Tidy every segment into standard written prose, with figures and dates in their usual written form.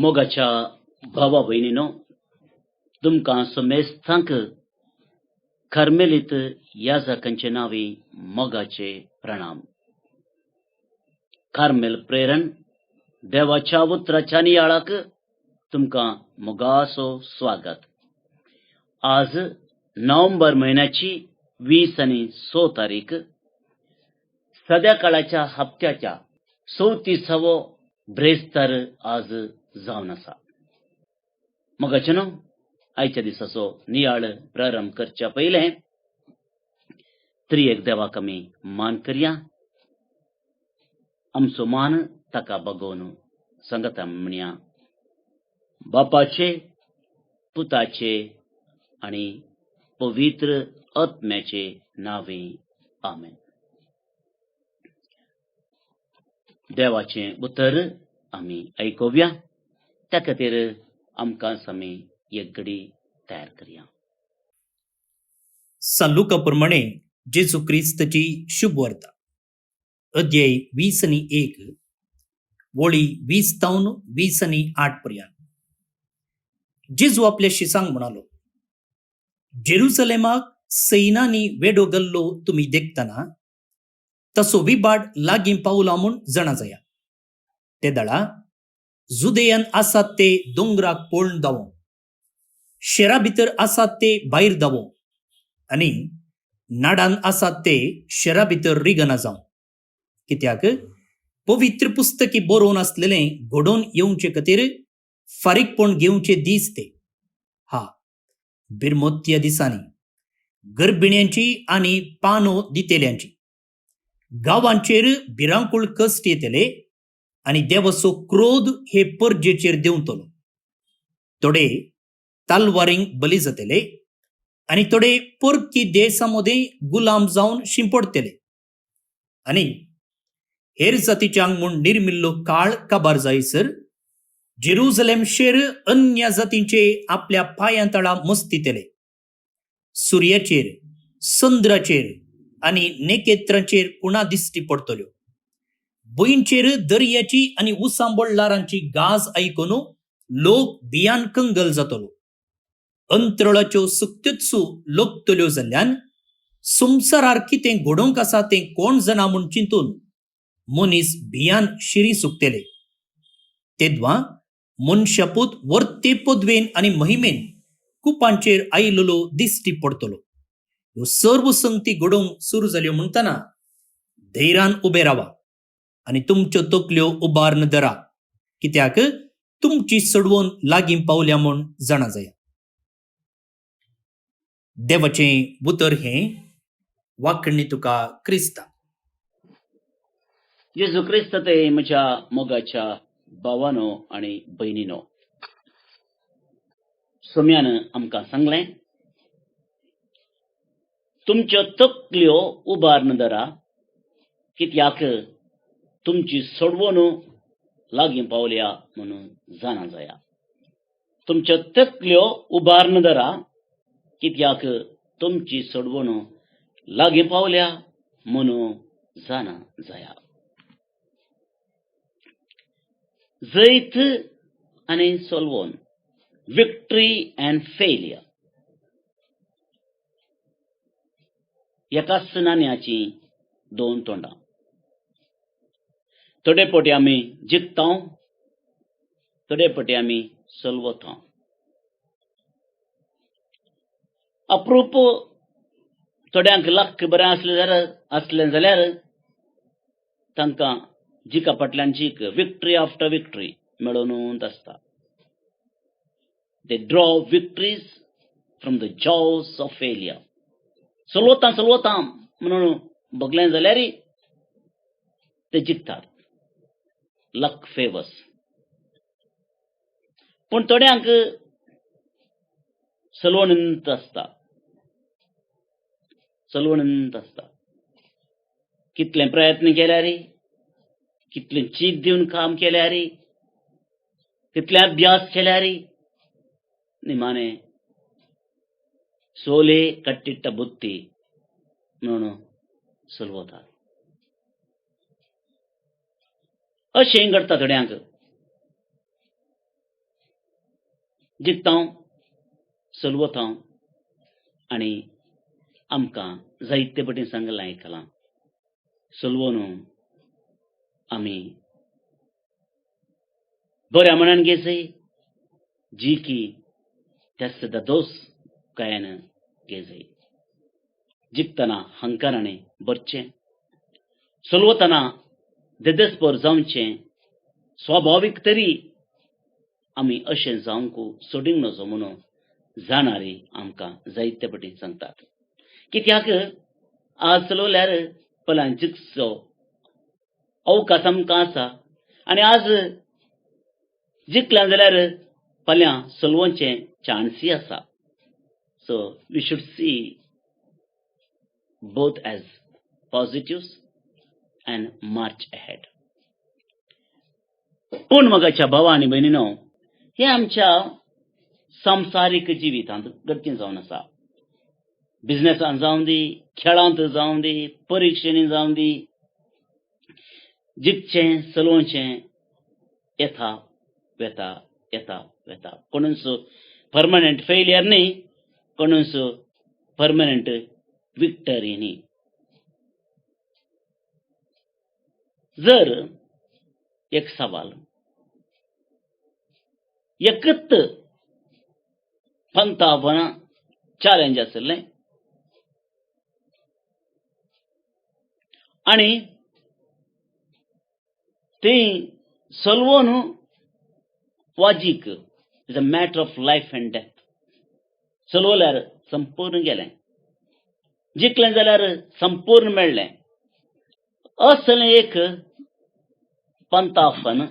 मोगाच्या भावा भयणीनो, तुमकां समेस्तांक कार्मेलीत याजकांचे नावी मोगाचे प्रणाम. कार्मेल प्रेरण देवाच्या उतराच्या नियाळाक तुमकां मोगाचो स्वागत. आज नोव्हेंबर म्हयन्याची 20 आनी 6 तारीख, सद्या काळाच्या हप्त्याच्या 34वो ब्रेस्तार आज जावन आसा. मोगाचेनो, आयच्या दिसाचो नियाळ प्रारंभ करच्या पयलें त्रियेक देवाक आमी मान करया. आमचो मान ताका बगोवन सांगता म्हणया, बापाचे, पुताचे आनी पवित्र आत्म्याचे नावे आमेन. देवाचें उतर आमी आयकुया. त्या खातीर आमकां आमी एक घडी तयार करया. सांलुका प्रमाणे जेजू क्रिस्ताची शुभ वार्ता, अध्याय 20 आनी 1, वळी 20 तावन 20 आनी 8 पर्यंत. जेजू आपल्या शिसांक म्हणालो, जेरुसलेमाक सैनांनी वेडो गेल्लो तुमी देखतना तसो विबाट लागीं पावला म्हूण जाणा जाया. ते दळा जुदेयान आसात ते दोंगराक पळोवन दावो, शेरा भितर आसात ते भायर दावो, आनी नाडान आसात ते शेरा भितर रिगना जावं. कित्याक पवित्र पुस्तकी बरोवन आसलेलें घडोवन येवचे खातीर फारीकपण घेवचे दीस ते. बिरमोत्या दिसांनी गर्भिण्यांची आनी पानो दितेल्यांची गांवांचेर भिरांकूळ कश्ट येतले, आनी देवाचो क्रोध हे परजेचेर देंवतलो. थोडे तालवारींक बली जातले, आनी थोडे परकी देशांमोदे गुलाम जावन शिंपडतले. आनी हेर जातीच्यांक म्हूण निर्मिल्लो काळ काबार जायसर जेरुसलेम शेर अन्य जातींचे आपल्या पांयां तळा मस्तितले. सुर्याचेर, संद्राचेर आनी नेकेत्रांचेर कुणा दिश्टी पडतल्यो. भुंयचेर दर्याची आनी उसांबळ्ळारांची गाज आयकून लोक भियान कंगल जातलो. अंतराळाच्यो सुक्त्योत्सू लोकतल्यो जाल्ल्यान संवसारार कितें घडोवंक आसा तें कोण जाणा म्हूण चिंतून मनीस भियान शिरी सुकतले. तेदवां मनशापूत वर्ते पदवेन आनी महिमेन कुपांचेर आयिल्लो दिश्टी पडतलो. ह्यो सर्व संगती घडोवंक सुरू जाल्यो म्हणटना धैर्यान उबे रावा आनी तुमच्यो तकल्यो उबारून धरा, कित्याक तुमची सडवण लागीं पावल्या म्हूण जाणा जाया. देवाचें उतर हें वाखणी तुका क्रिस्ता. जेजू क्रिस्त ते म्हज्या मोगाच्या भावानो आनी भयणीनो, सोम्यान आमकां सांगलें, तुमच्यो तकल्यो उबारून धरा, कित्याक तुमची सोडवण लागीं पावल्या म्हणून जाणा जाया. तुमच्यो तकल्यो उबारून धरा, कित्याक तुमची सोडवण लागीं पावल्या म्हणून जाणा जाया. जैत आनी सोलवोन, विक्ट्री अँड फेलियर, एकाच नाण्याची दोन तोंडां. थोडे फावटी आमी जिखता, थोडे फावटी आमी सोलवता. अप्रूप थोड्यांक लक बरें असलें जाल्यार तांकां जिका फाटल्यान जीक, विक्ट्री आफ्टर विक्ट्री मेळोनूच आसता. They draw victories from the जॉस ऑफ फेलियर. सोलवता म्हणून बगलें जाल्यार ते जिखतात. लक फेवर्स. पूण थोड्यांक सोलवणूच आसता. कितले प्रयत्न केल्यार, कितले चीक दिवन काम केल्यार, कितले अभ्यास केल्यार निमाणे सोले कट्टिट्ट बुत्ती म्हणून सोलवतात. अशें घडटा थोड्यांक. जिखतां चलवतां आनी आमकां जायते पटीन सांगलां आयकलां चलवून आमी बऱ्या मनान घेजय जी की त्यास्त दोस कायन घेजय जिखतना हंकाराने बरचें चलवतना देदेस्पर जावचें स्वाभाविक तरी आमी अशें जावंक सोडिंग नजो म्हणून जाणारी आमकां जायते पटीन सांगतात कित्याक आज चलवल्यार पलां जिखचो अवकाश आमकां आसा आनी आज जिखलें जाल्यार फाल्यां चलवोचें चान्सूय आसा so we should see both as positives and march ahead. पूण मगाच्या भावा आनी भयणीनो हे आमच्या संसारीक जिवितांत गरजेचें जावन आसा बिझनेसांत जावं दी खेळांत जावं दी परिक्षेनी जावं दी जिखचें चलोवचें येता वेता येता वेता कोणूच परमनंट फेलियर न्ही कोणूच परमनंट विक्टरी न्ही जर एक सवाल एकच पंथावना चॅलेंज आसलें आनी तें सोलवून वाजीक is a matter of life and death चलवल्यार संपूर्ण गेलें जिखलें जाल्यार संपूर्ण मेळ्ळें असलें एक पंथाफन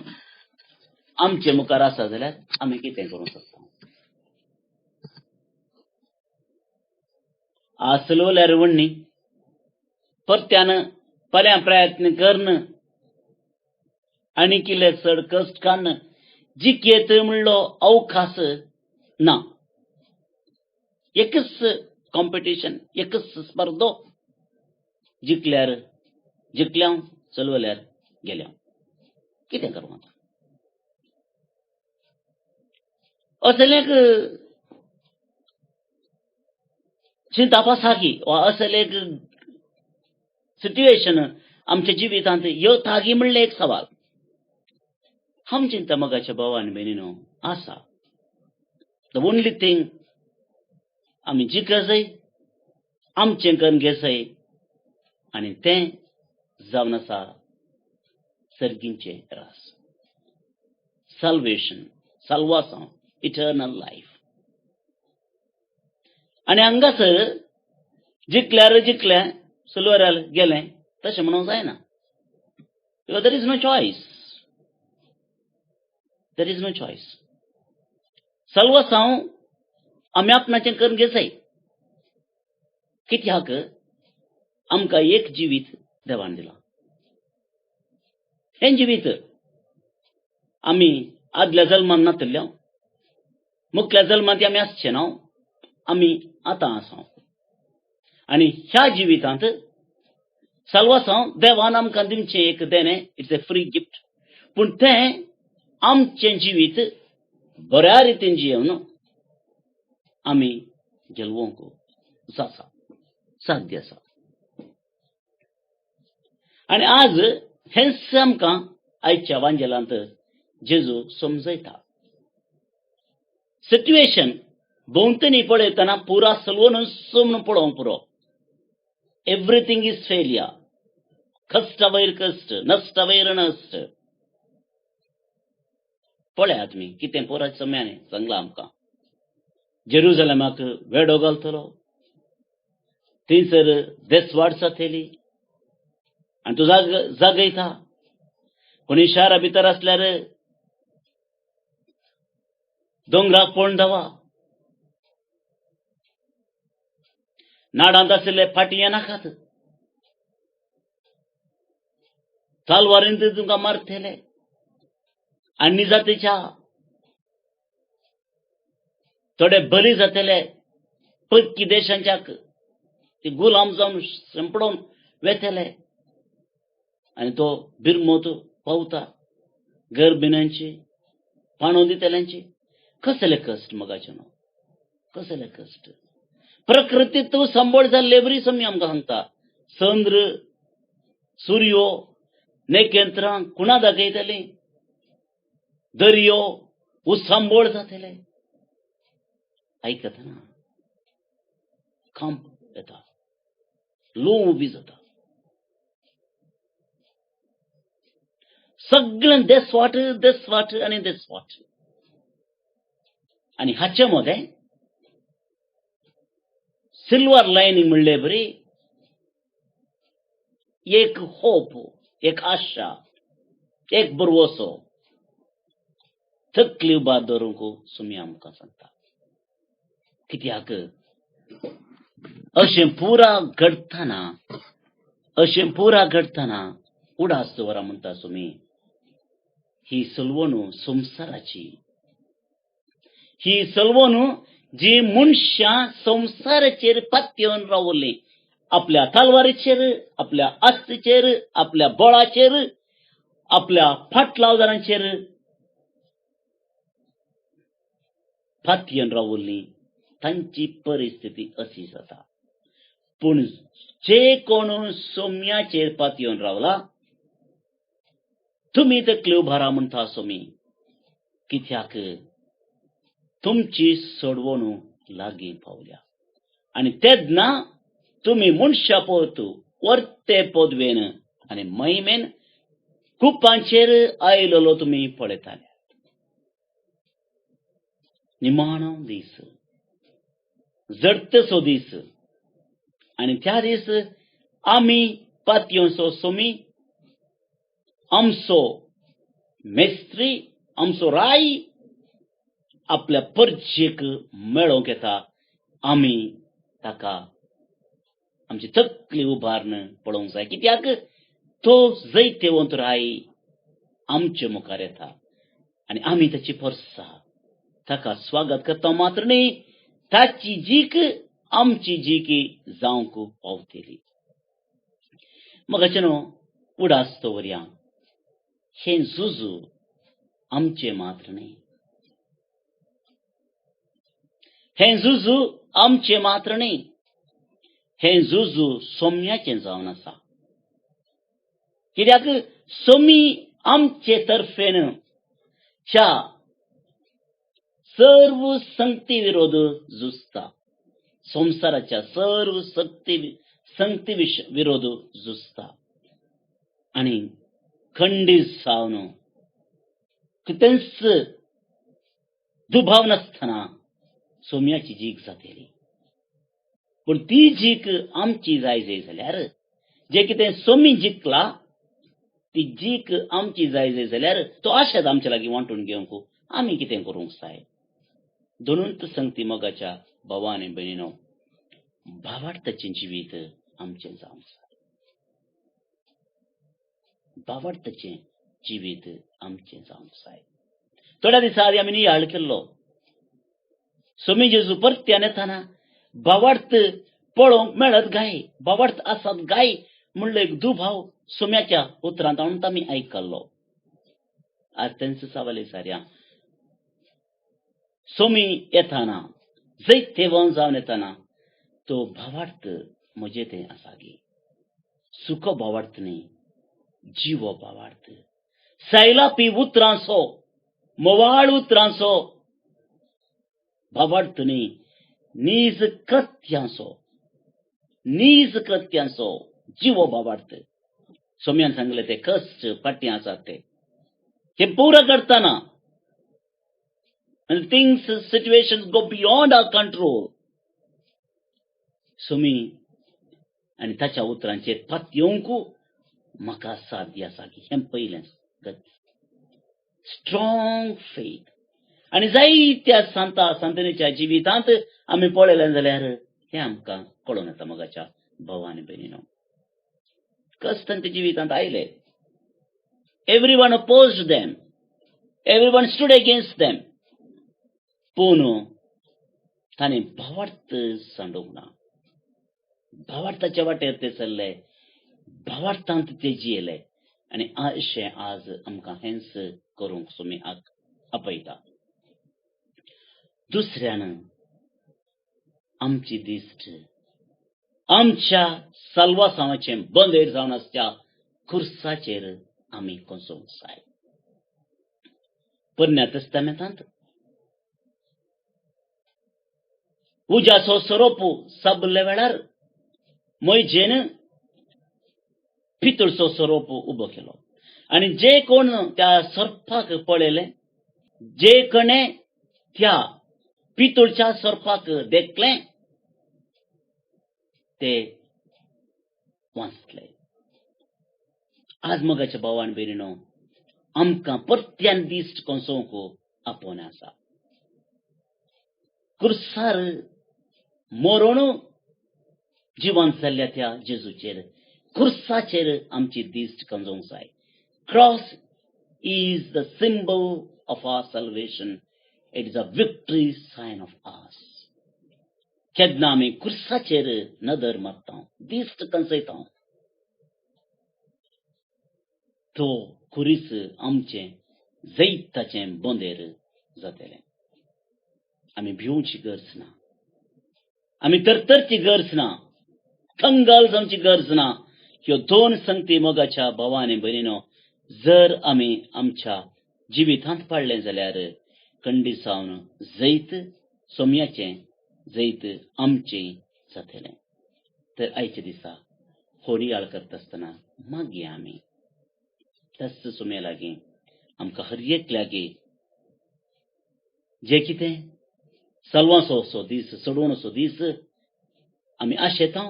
आमचे मुखार आसा जाल्यार आमी कितें करूंक शकता आज चलवल्यार वण्णी परत्यान फाल्यां प्रयत्न करन आनी किल्ले चड कश्ट काडन जिखयत म्हणलो अवकाश ना एकच कॉम्पिटिशन एकच स्पर्धो जिखल्यार जिखल्या चलवल्यार गेल्या कितें करूं आतां असलेक चिंतापासाकी वा असलेक सिट्युएशन आमच्या जिवितांत येवतागी म्हणलें एक सवाल हम चिंता मगाच्या भावा आनी भयणीनो आसा द ओनली थिंग आमी जिखजय आमचें करून घेजय आनी तें जावन आसा सर्गींचें रास salvation salvação eternal life आनी हांगासर जिखल्यार जिखलें चलवल्यार गेलें तशें म्हणूंक जायना there is no choice salvação आमी आपणाचें करून घेजय कित्याक आमकां एक जिवीत देवान दिलां हें जिवीत आमी आदल्या जल्मान नातल्ल्या मुखल्या जल्मांत आमी आसचे ना आमी आतां आसा आनी ह्या जिवितांत salvação देवान आमकां दिवचें एक देणें इट्स ए फ्री गिफ्ट पूण तें आमचें जिवीत बऱ्या रितीन जियेवन आमी गेलोवंक जाता साध्य आसा आनी आज हेंच आमकां आयच्या वांजेलांत जेजू समजयता सिट्युएशन भोंवतणी पळयतना पुरा सलवून समन पळोवंक पुरो एवरीथिंग इज फेलियर कश्ट वयर कश्ट नश्ट वयर नश्ट पळयात तुमी कितें पुरा सम्याने सांगलां आमकां जेरुजलेमाक वेडो घालतलो थंयसर बेसवाड जातली आनी तूं जागयता कोणी शारा भितर आसल्यार दोंगराक पळोवन धांवा नाडांत आशिल्ले फाटीं नाकात तालवारीन तुमकां मारतले आनी जातीच्या थोडे बली जातले पक्की देशांच्याक ते गुलाम जावन संपडोवन वेतले आनी तो बिरमोत पावता गर्भिण्यांची पाणो दितल्यांची कसले कष्ट मगाचे न्हू, कसले कष्ट. प्रकृती तूं सांबळ जाल्ले बरी समी आमकां सांगता. चंद्र, सूर्यो, नखेत्रां कुणा दाखयतली, दर्यो उसांबळ जातले. ऐकत ना, कंप येता, लूं उबी जाता. सगळ्यां देसवाट आनी देसवाट. आनी हाचे मध्ये सिल्वर लायनिंग म्हणले बरी एक होप, एक आशा, एक भरवोसो तकली उबार दवरूंक सुमी आमकां सांगता. कित्याक अशें पुरा घडतना उडास दवरा म्हणटा सुमी. ही सलवणू संसाराची, ही सलवणू जी मनशां संसाराचेर पातयेवन रावली. आपल्या तालवारीचेर, आपल्या आस्तीचेर, आपल्या बळाचेर, आपल्या फाटलावदारांचेर पातयेवन रावली. तांची परिस्थिती अशी जाता. पूण जे कोण सोम्याचेर पातयेवन रावला, तुमी तकली उबारा म्हणटा सुमी. कित्याक तुमची सोडवणू लागीं पावल्या. आनी तेदना तुमी मनशा परतू वर्ते पदवेन आनी महिमेन कुपांचेर आयलोलो तुमी पळयताले. निमाणो दीस, जडतसो दीस. आनी त्या दीस आमी पातयेवचो सुमी. आमचो मेस्त्री, आमचो राय आपल्या परजेक मेळोवंक येता. आमी ताका आमची तकली उबारन पळोवंक जाय. कित्याक तो जैतेवंत राय आमचे मुखार येता आनी आमी ताची परसा ताका स्वागत करता. मात्र न्ही, ताची जीक आमची जीक जावंक पावतली. मगाचे न्हू, उडास दवरया. हें झुजू आमचे मात्र न्ही, हें झुजू आमचे मात्र न्ही, हें झुजू सोम्याचें जावन आसा. कित्याक सोमी आमचे तर्फेन च्या सर्व संगती विरोध झुजता. संसाराच्या सर्व संगती विरोध झुजता. आनी खंडीत जावन कितेंच दुबाव नासतना सोम्याची जीक जातली. पूण ती जीक आमची जाय जाल्यार, जे कितें सोमी जिखला ती जीक आमची जाय जाल्यार तो आशेच आमचे लागीं वांटून घेवंक आमी कितें करूंक जाय. दोनूच संगती मोगाच्या भावा आनी भयणीनो, भावार्थाचें जिवीत आमचें जावंक जाय. भावार्थाचें जिवीत आमचें जावंक जाय. थोड्या दिसा आदी आमी नियाळ केल्लो. सोमी जेजू परत्यान येताना भावार्थ पळोवंक मेळत गाय, भावार्थ आसात गाय म्हणलो एक दुभाव सोम्याच्या उतरांत म्हणून आमी आयकल्लो. आज तेंच सवाल विचारया. सोमी येताना, जैतेवन जावन येताना तो भावार्थ म्हजे थंय आसा गे. सुखो भावार्थ न्ही, जिवो भावार्थ. सैलापी उतरांचो, मोवाळ उतरांचो भावार्थ न्ही, नीज कृत्यांचो जिवो भावार्थ. सोम्यान सांगले ते कष्ट फाटी आसात ते पुरा करताना and things, situations go beyond our control. Somi आनी ताच्या उतरांचेर पातयेवंक म्हाका साध्य आसा की हें पयलें स्ट्रॉंग फेथ. आनी जायत्या संतांच्या जिवितांत आमी पळयलें जाल्यार हें आमकां कळून येता. मोगाच्या भावा आनी भयणीनो, कश्ट तांच्या जिवितांत आयले. Everyone opposed them, everyone stood against them. पूण ताणें भावार्थ सांडूंक ना. भावार्थाच्या वाटेर ते चल्ले, भावार्थांत ते जियेले. आनी अशें आज आमकां हेंच करूंक सोमी आपयता. दुसऱ्यानं आमची दिश्ट आमच्या साल्वासावाचें बंदेर जावन आसच्या खुर्साचेर आमी कोसोवंक जाय. पोरन्या तस्तामेंतांत उज्याचो सोरोप सबले वेळार मोयजेन पितळचो सोरोप उबो केलो आनी जे कोण त्या सोरपाक पळयले, जे कोणे त्या पितळच्या सोरपाक देखले, ते वाचले. आज मोगाच्या भावान भयणीनो, आमकां परत्यान दिश्ट कोसोवंक आपोवन आसा. क्रुसार मरोण जिवंत जाल्ल्या त्या जेजूचेर, क्रुसाचेर आमची दिश्ट कोसोवंक जाय. Cross is the symbol of our salvation. It is a victory sign of us. केन्ना आमी क्रुसाचेर नदर मारता, दिश्ट कंसयता, तो खुरीस आमचें जैताचें बोंदेर जातलें. आमी भिवची गरज ना, आमी तरतरची गरज ना, कंगाल जावची गरज ना. ह्यो दोन संगती मोगाच्या भावांनी भयणीनो, जर आमी आमच्या जिवितांत पाळलें जाल्यार खंडिसावन जैत सोम्याचें जैत आमचें जातलें. तर आयच्या दिसा होडयाळ करता आसतना मागया आमी तस सुमे लागीं आमकां हर एक लागीं जे कितें सलवांचो असो दीस, सोडून असो दीस आमी आशेता,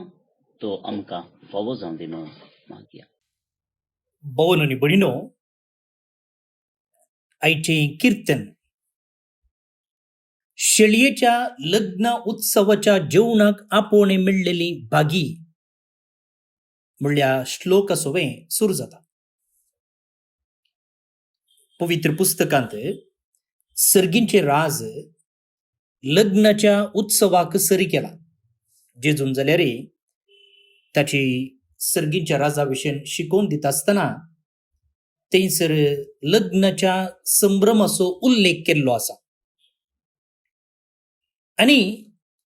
तो आमकां फावो जावं दी म्हणून मागया. भवन आनी भयणीनो, आयचें कीर्तन शेळयेच्या लग्न उत्सवाच्या जेवणाक आपोवणे मेळिल्ली भागी म्हणल्या श्लोक सोवें सुरू जाता. पवित्र पुस्तकांत सर्गींचे राज लग्नाच्या उत्सवाक सरी केला. जेजून जाल्यार ताची सर्गींच्या राजा विशीं शिकोवन दिता आसतना थंयसर लग्नाच्या संभ्रमाचो उल्लेख केल्लो आसा. आनी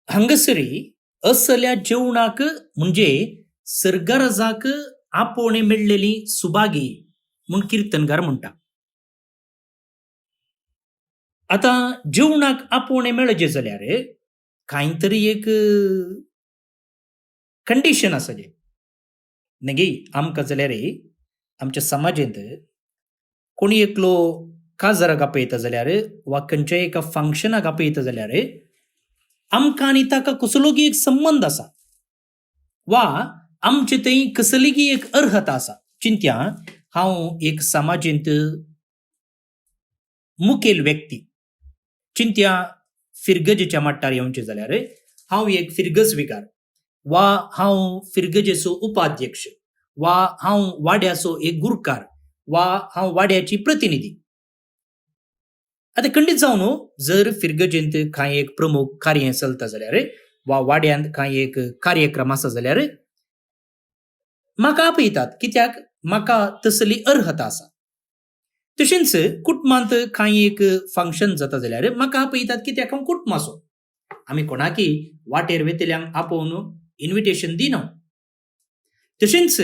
हांगासरी असल्या जेवणाक म्हणजे सर्गराजाक आपोवणे मेळिल्ली सुभागी म्हूण कीर्तनकार म्हणटा. आतां जेवणाक आपोवणे मेळचे जाल्यार कांय तरी एक कंडिशन आसा. जे नगे आमकां जाल्यार आमच्या समाजांत कोणी एकलो काजाराक आपयता जाल्यार वा खंयच्याय एका फंक्शनाक आपयता जाल्यार आमकां आनी ताका कसलोगी एक संबंध आसा वा आमचे थंय कसलीगी एक अर्हता आसा. चिंत्या, हांव एक समाजांत मुखेल व्यक्ती, चिंत्या फिरगजेच्या मट्टार येवचें जाल्यार हांव एक फिरगज विकार, वा हांव फिरगजेचो उपाध्यक्ष, वा हांव वाड्याचो एक गुरकार, वा हांव वाड्याची प्रतिनिधी. आतां खंडीत जावन जर फिरगजेंत कांय एक प्रमुख कार्य चलता जाल्यार वा वाड्यांत कांय एक कार्यक्रम आसा जाल्यार म्हाका आपयतात, कित्याक म्हाका तसली अर्हता आसा. तशेंच कुटुंबांत कांय एक फंक्शन जाता जाल्यार म्हाका आपयतात, कित्याक हांव कुटुंबाचो. आमी कोणाकी वाटेर वेतल्यांक आपोवन इन्विटेशन दिना. तशेंच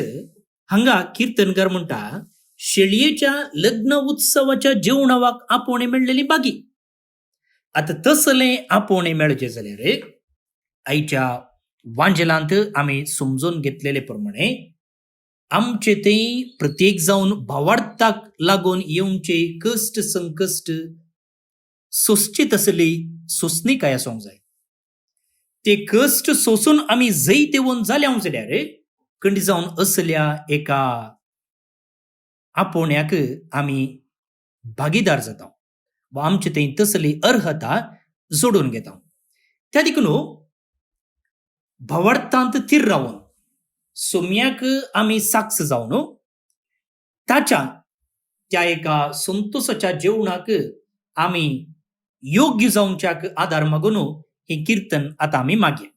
हांगा कीर्तनकार म्हणटा, शेळयेच्या लग्न उत्सवाच्या जेवणाक आपोवणे मेळिल्ली बागी. आतां तसलें आपोवणे मेळचें जाल्यार आयच्या वांजेलांत आमी समजून घेतलेले प्रमाणे आमचे थंय प्रत्येक जावन भावार्थाक लागून येवचे कश्ट संकश्ट सोंसची तसली सोंसणीकाय आसूंक जाय. ते कश्ट सोंसून आमी जैत येवन जाल्यांव जाल्यार खंडी जावन असल्या एका आपोवण्याक आमी भागीदार जाता वा आमचे थंय तसली अर्हता जोडून घेता. त्या देखून भावार्थांत थीर रावन सोम्याक आमी साक्ष जावन ताच्या त्या एका संतोशाच्या जेवणाक आमी योग्य जावच्याक आदार मागून हे कीर्तन आतां आमी मागया.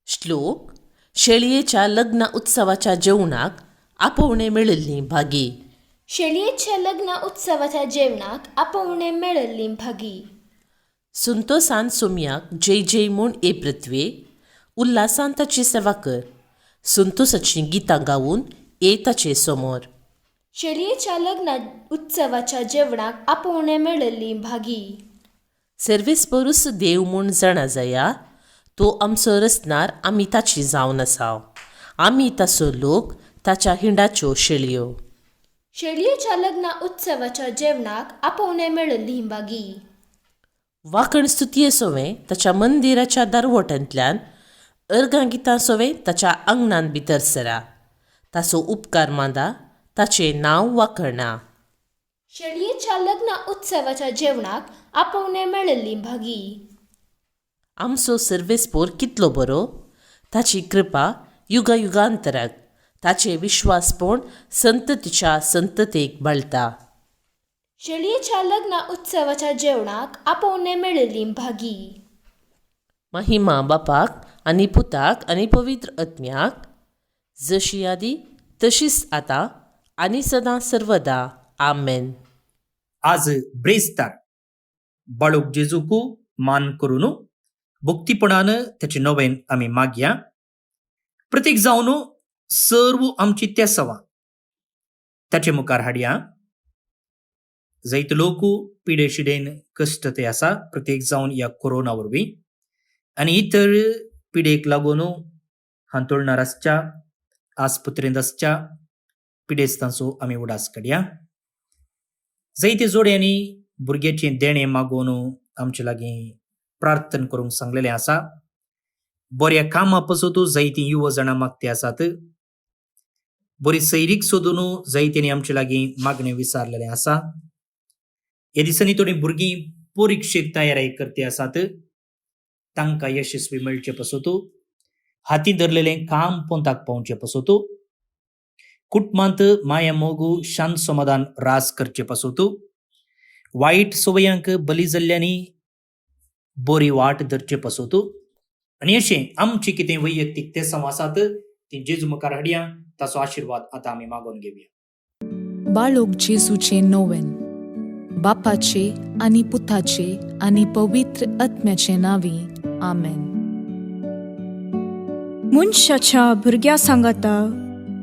श्लोक शेळयेच्या लग्न उत्सवाच्या जेवणाक आपोवणे मेळिल्ली भागी. शेळयेच्या लग्न उत्सवाच्या जेवणाक आपोवणे मेळिल्ली भागी. संतोषान सोम्याक जय जय म्हूण ए पृथ्वे, उल्हासान ताची सेवा कर, संतोषाची गितां गावून ए ताचे समोर. शेळयेच्या लग्नात उत्सवाच्या जेवणाक आपोवणे मेळिल्ली भागी. सर्वेस्परूस देव म्हूण जाणा जाया, तो आमचो रचणार, आमी ताची जावन आसाव. आमी ताचो लोक, ताच्या हिंडाच्यो शेळयो. शेळयेच्या लग्ना उत्सवाच्या जेवणाक आपोवणे मेळिल्ली भागी. वाखण स्तुतये सोवें ताच्या मंदिराच्या दारवटांतल्यान, अर्गां गितां सोवें ताच्या आंगणान भितर सरा. ताचो उपकार मांदा, ताचें नांव वाखणा. शेळयेच्या लग्ना उत्सवाच्या जेवणाक आपोवणे मेळिल्ली भागी. आमचो सर्वेस्पोर कितलो बरो, ताची कृपा युगायुगांतराक, ताचे विश्वासपण संततीच्या संततेक बाळटा. शेळयेच्या लग्ना उत्सवाच्या जेवणाक आपोवणे मेळिल्ली भागी. महिमा बापाक आनी पुताक आनी पवित्र आत्म्याक, जशी आदी तशीच आतां आनी सदां सर्वदा. आमेन. आज ब्रेस्तार बाळूक जेजूकू मान करून भक्तीपणान त्याचे नवेन आमी मागया. प्रत्येक जावन सर्व आमची तेसावां ताचे मुखार हाडया. जायते लोक पिडे शिडेन कश्ट ते आसा, प्रत्येक जावन या कोरोना वरवीं आनी इतर पिडेक लागून हांतोळणार आसच्या, आस्पत्रेंत आसच्या पिडेस्तांचो आमी उडास काडया. जायते जोड्यांनी भुरग्याचें देणें मागून आमचे लागीं प्रार्थना करूंक सांगलेलें आसा. बऱ्या कामां पासून जायतीं युवा जाणां मागते आसात. बरी सैरीक सोदून जायत्यांनी आमचे लागीं मागणें विचारलेलें आसा. ह्या दिसांनी थोडीं भुरगीं परिक्षेक तयारी करते आसात. तांकां यशस्वी मेळचे पासून, हाती धरलेलें काम पोंताक पावचे पासून, कुटुंबांत माया मोगू शांत समाधान रास करचे पासून, वायट सवयांक बली जाल्ल्यांनी बरी वाट धरचे पासून, आनी अशें आमची कितें वैयक्तीक तेसां आसात ती जेजू मुखार हाडया. ताचो आशिर्वाद आतां आमी मागून घेवया. बाळोक जेजूचे नोवेन, बापाचे आनी पुताचे आनी पवित्र आत्म्याचे नांवी. आमेन. मनशाच्या भुरग्या सांगाता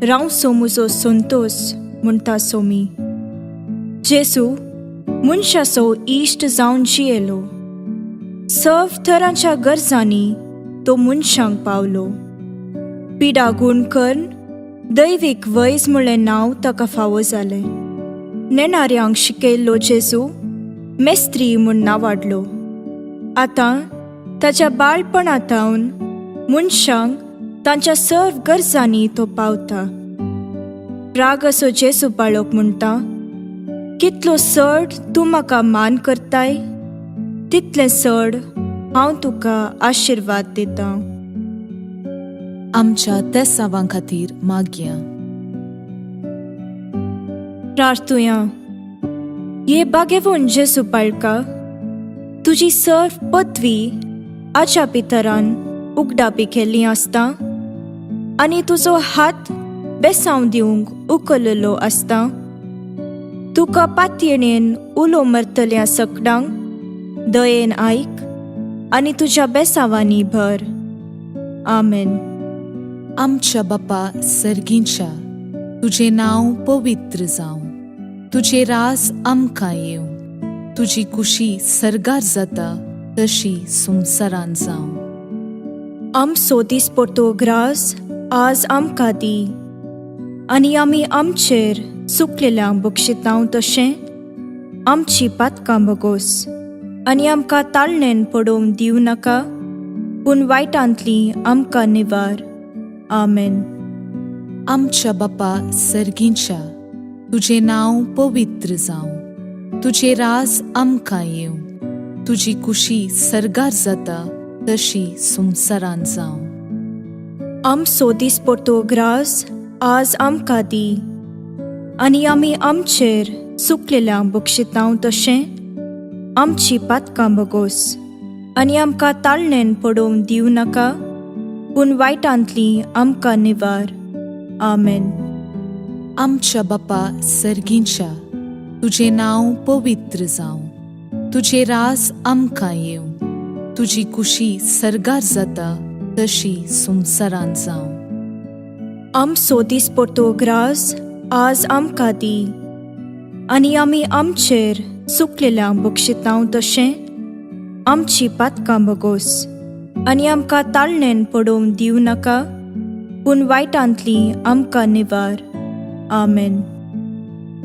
रावसो म्हजो संतोष म्हणटा सोमी. जेजू मनशाचो इश्ट जावन जियेलो. सर्व तरांच्या गरजांनी तो मनशांक पावलो. पिडा गूण करून दैवीक वैज म्हणलें नांव ताका फावो जालें. नेणाऱ्यांक शिकयल्लो जेजू मेस्त्री म्हूण नांवाडलो. आतां ताच्या बाळपणांतावन मनशांक तांच्या सर्व गरजांनी तो पावता. राग असो जेजू बाळोक म्हणटा, कितलो चड तूं म्हाका मान करताय, तितलें चड हांव तुका आशिर्वाद दितां. आमच्या तेसावां खातीर मागया. प्रार्थुया. ये बागेवून जेजू बाळका, तुजी सर्व पदवी आच्या पितरान उगडापी केल्ली आसता आनी तुजो हात बेसांव दिवंक उखललो आसता. तुका पातयेणेन उलो मरतल्या सकडांक दयेन आयक आनी तुज्या बेसांवांनी भर. आमेन. आमच्या बापा सर्गींच्या, तुजें नांव पवित्र जावं. तुजें रास आमकां येवं. तुजी कुशी सर्गार जाता तशी संवसारांत जावं. आमचो दिसपट्टो ग्रास आज आमकां दी, आनी आमी आमचेर चुकलेल्यांक बक्षितांव तशें आमची पातकां बगोस. आनी आमकां ताळणेन पडोवंक दिवं नाका, पूण वायटांतली आमकां निवार. आमेन. आमच्या बापा सर्गींच्या, तुजें नांव पवित्र जावं. तुजें रास आमकां येवं. तुजी कुशी सर्गार जाता तशी संवसारांत जावं. आमचो दिसपट्टो ग्रास आज आमकां दी, आनी आमी आमचेर चुकलेल्यांक बक्षितांव तशें आमची पातकां बगोस. आनी आमकां ताळणेन पडोवंक दिवं नाका, पूण वायटांतली आमकां निवार. आमेन. आमच्या बापा सर्गींच्या, तुजें नांव पवित्र जावं. तुझे रास आमकां येवं, तुजी कुशी सरगार जाता तशी संवसारांत जावं. आम सोदीस पडतो ग्रास आज आमकां दी, आनी आमी आमचेर सुकलेल्यांक बक्षितांव तशें आमची पातकां बगोस. आनी आमकां ताळणेन पडोवंक दिवं नाका, पूण वायटांतली आमकां निवार. आमेन.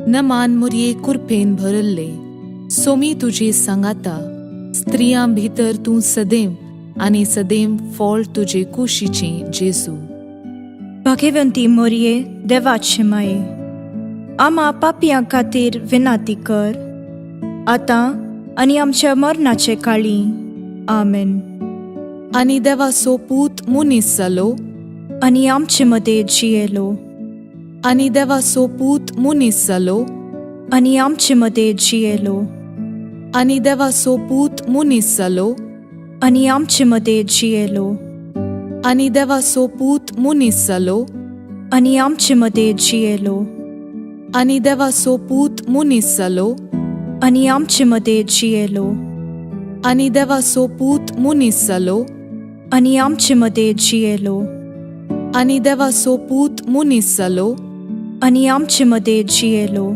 नमान मुरये कुरपेन भरल्ले, सोमी तुजे सांगाता, स्त्रियां भितर तूं सदैव आनी सदैव फळ तुजे कुशीचें जेजू. भाग्यवंती मोरये, देवाचे माये, आम्हा पापियां खातीर विनाती कर, आतां आनी आमच्या मरणाचे काळी. आमेन. आनी देवाचो पूत मुनीस जालो, आनी आमचे मदें जियेलो, आनी देवाचो पूत मुनीस जालो, आनी आमचे मदें जियेलो, आनी देवाचो पूत मुनीस जालो, आनी आमचे मदें जियेलो, आनी देवाचो पूत मुनीस जालो, आनी आमचे मदें जियेलो, आनी देवाचो पूत मुनीस जालो, आनी आमचे मदें जियेलो, आनी देवाचो पूत मुनीस जालो, आनी आमचे मदें जियेलो, आनी देवाचो पूत मुनीस जालो, आनी आमचे मदें जियेलो,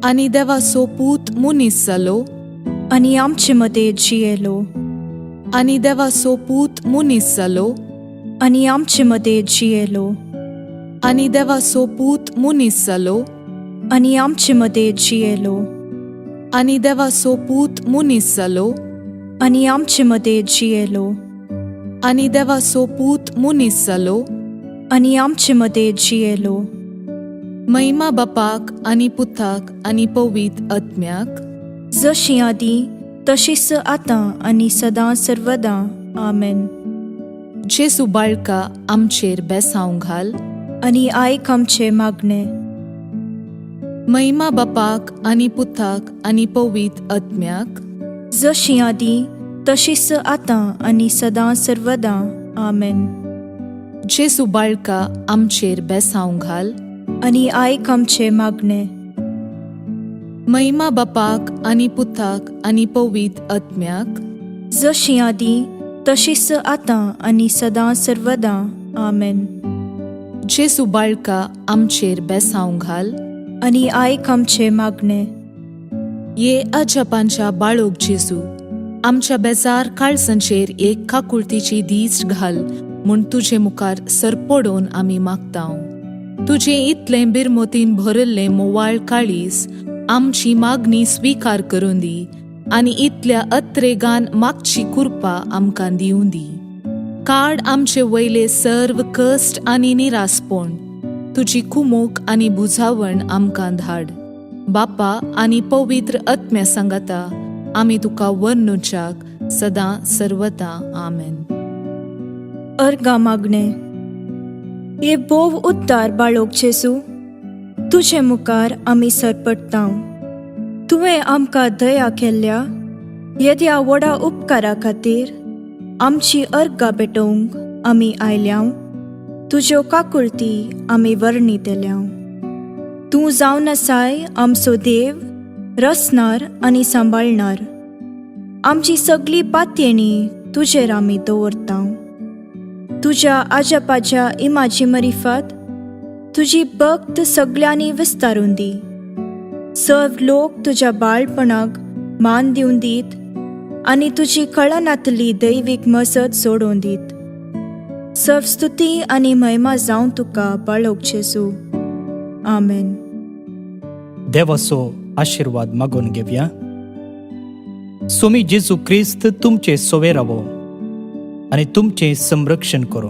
आनी देवाचो पूत मुनीस जालो, आनी आमचे मदें जियेलो, आनी देवाचो पूत मुनीस जालो, आनी आमचे मदें जियेलो, आनी देवाचो पूत मुनीस जालो, आनी आमचे मदें जियेलो, आनी देवाचो पूत मुनीस जालो, आनी आमचे मदें जियेलो, आनी देवाचो पूत मुनीस जालो, आनी आमचे मदें जियेलो. महिमा बापाक आनी पुताक आनी पवित्र आत्म्याक, जशी आदी तशीच आतां आनी सदां सर्वदां. आमेन. जेजू बाळका आमचेर बेसांव घाल, आनी आयक आमचे मागणे. महिमा बापाक आनी पुताक आनी पवित्र आत्म्याक, जशी आदी तशीच आतां आनी सदां सर्वदां. आमेन. जेजू बाळका आमचेर बेसांव घाल, आनी आयक आमचे मागणे. महिमा बापाक आनी पुताक आनी पवित्र आत्म्याक, जशी आदी तशीच आतां आनी सदां सर्वदां. आमेन. जेजू बाळका आमचेर बेसांव घाल, आनी आयक आमचे मागणे. ये अजपांच्या बाळोक जेजू, आमच्या बेजार काळजांचेर एक काकुळतीची दीस घाल म्हूण तुजे मुखार सरपडोवन आमी मागतांव. तुजे इतले बिरमोतीन भरल्ले मोवाळ काळीस आमची मागणी स्वीकार करून दी, आनी इतल्या अत्रेगान मागची कृपा आमकां दिवं दी. काड आमचे वयले सर्व कश्ट आनी निरासपण, तुजी कुमोक आनी बुजावण आमकां धाड. बापा आनी पवित्र आत्म्या सांगाता आमी तुका वर्णुच्याक सदां सर्वदां. आमेन. अर्गा मागणे. ये बोव उद्दार बाळोक जेजू, तुजे मुखार आमी सरपडटांव. तुवें आमकां दया केल्ल्या येद्या व्हडा उपकारा खातीर आमची अर्गां पेटोवंक आमी आयल्याव. तुज्यो काकुळटी आमी वर्णितल्याव. तूं जावन आसाय आमचो देव, रचणार आनी सांबाळणार. आमची सगळी पातयेणी तुजेर आमी दवरतांव. तुज्या आजपाच्या इमाची मरिफात तुजी भक्त सगळ्यांनी विस्तारून दी. सर्व लोक तुज्या बाळपणाक मान दिवन दीत, आनी तुजी कळनातली दैवीक मजत जोडून दीत. सर्व स्तुती आनी महिमा जावं तुका बाळोक जेजू. आमेन. देवाचो आशीर्वाद मागून घेवया. सोमी जेजू क्रिस्त तुमचे सोवे रावो आनी तुमचे संरक्षण करो.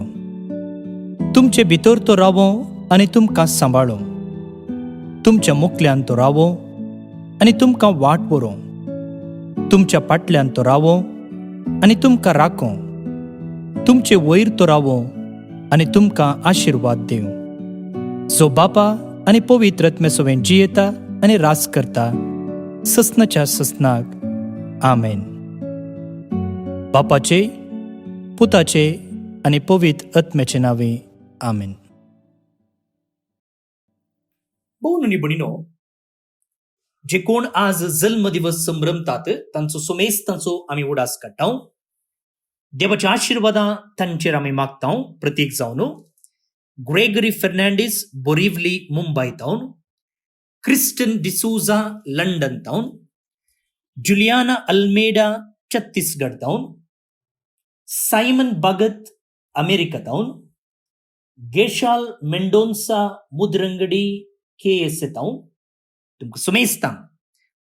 तुमचे भितर तो रावो आनी तुमकां सांबाळो. तुमच्या मुखल्यान तो रावो आनी तुमकां वाट व्हरो. तुमच्या फाटल्यान तो रावो आनी तुमकां राखो. तुमचे वयर तो रावो आनी तुमकां आशीर्वाद दिवं. जो बापा आनी पवित्र आत्म्या सोबें जियेता आनी रास करता ससनाच्या ससनाक. आमेन. बापाचे, पुताचे आनी पवित्र आत्म्याचे नावे. आमेन. भोव न्हू भणिनो, जे कोण आज जल्म दिवस संभ्रमतात तांचो सुमेस्तांचो आम्ही उडास काडटाव. देवाच्या आशीर्वादां तांचेर आमी मागताव प्रत्येक जावन. ग्रेगरी फर्नांडीस बोरिवली मुंबय तावन, क्रिस्टन डिसूजा लंडन तावन, जुलियाना अल्मेडा छत्तीसगड तावन, सायमन भगत अमेरिका तावन, गेशाल मेंडोन्सा मुद्रंगडी KS तावन तुमकां सुमेस्तां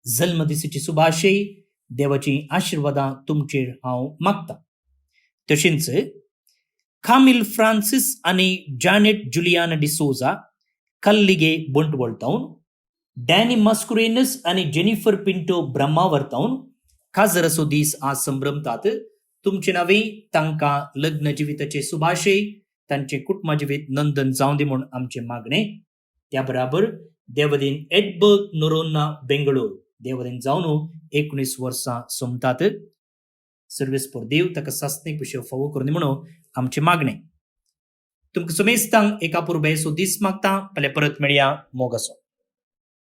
जल्म दिसाची सुभाशय देवाची आशीर्वादां तुमचेर हांव मागतां. तशेंच कामिल फ्रांसिस आनी जानेट जुलियाना डिसोजा कल्लिगे बंटवळ तावन, डॅनी मस्कुरेनस आनी जेनिफर पिंटो ब्रह्मावर तावन काजराचो दीस आज संभ्रमतात. तुमचे नावे तांकां लग्न जिविताचे सुभाशय, तांचे कुटुंब जिवीत नंदन जावं दी म्हूण आमचे मागणे. त्या बराबर देवदीन एडबर्ग नोरोन्ना बेंगळूर देवदीन जावन 19 वर्सां सोमतात. सर्वेस पोर देव ताका सासणीक पिशव फावो करून दी म्हणून आमचे मागणे. तुमकां सुमेस्तांक एका पुरबेचो दीस मागता. फाल्यां परत मेळया. मोग आसूं.